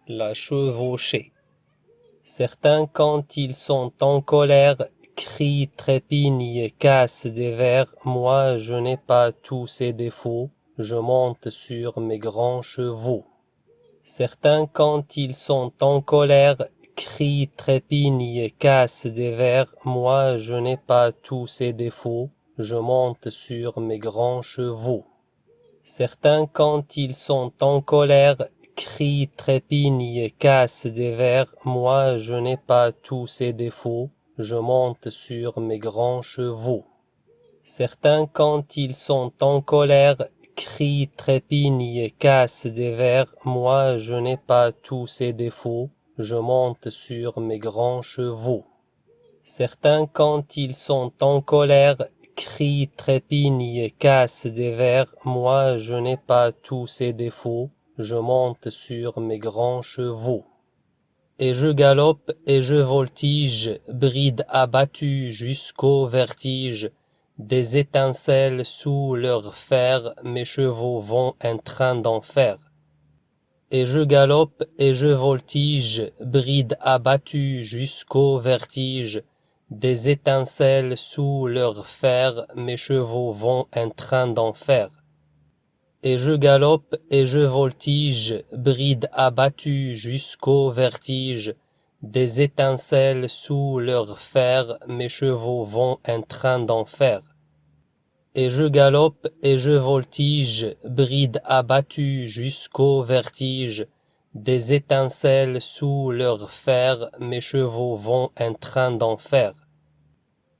La chevauchée. Certains, quand ils sont en colère, crient, trépignent, cassent des verres. Moi, je n'ai pas tous ces défauts. Je monte sur mes grands chevaux. Certains, quand ils sont en colère, crient, trépignent, cassent des verres. Moi, je n'ai pas tous ces défauts. Je monte sur mes grands chevaux. Certains, quand ils sont en colère, crient, trépignent, cassent des verres. Moi, je n'ai pas tous ces défauts. Je monte sur mes grands chevaux. Certains, quand ils sont en colère, crient, trépignent, cassent des verres. Moi, je n'ai pas tous ces défauts. Je monte sur mes grands chevaux. Certains, quand ils sont en colère, crient, trépignent, cassent des verres. Moi, je n'ai pas tous ces défauts. Je monte sur mes grands chevaux. Et je galope et je voltige, bride abattue jusqu'au vertige. Des étincelles sous leur fer, mes chevaux vont un train d'enfer. Et je galope et je voltige, bride abattue jusqu'au vertige. Des étincelles sous leur fer, mes chevaux vont un train d'enfer. Et je galope et je voltige, bride abattue jusqu'au vertige. Des étincelles sous leur fer, mes chevaux vont un train d'enfer. Et je galope et je voltige, bride abattue jusqu'au vertige. Des étincelles sous leur fer, mes chevaux vont un train d'enfer.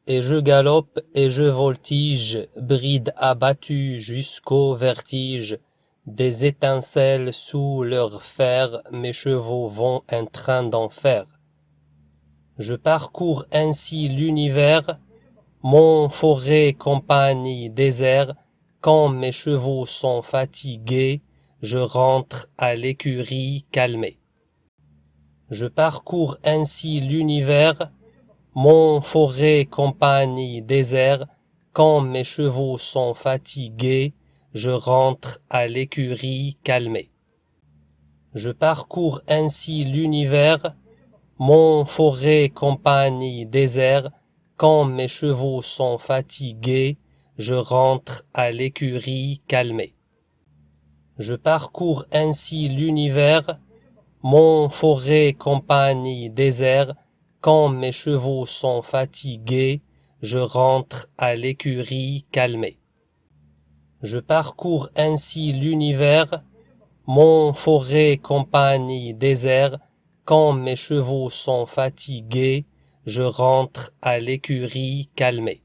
Et je galope et je voltige, bride abattue jusqu'au vertige. Des étincelles sous leur fer, mes chevaux vont un train d'enfer. Je parcours ainsi l'univers, monts, forêts, campagnes, déserts. Quand mes chevaux sont fatigués, je rentre à l'écurie calmé. Je parcours ainsi l'univers, monts, forêts, campagnes, déserts. Quand mes chevaux sont fatigués, je rentre à l'écurie calmé. Je parcours ainsi l'univers, monts, forêts, campagnes, déserts. Quand mes chevaux sont fatigués, je rentre à l'écurie calmé. Je parcours ainsi l'univers, monts, forêts, campagnes, déserts. Quand mes chevaux sont fatigués, je rentre à l'écurie calmé. Je parcours ainsi l'univers, monts, forêts, campagnes, déserts. Quand mes chevaux sont fatigués, je rentre à l'écurie calmé.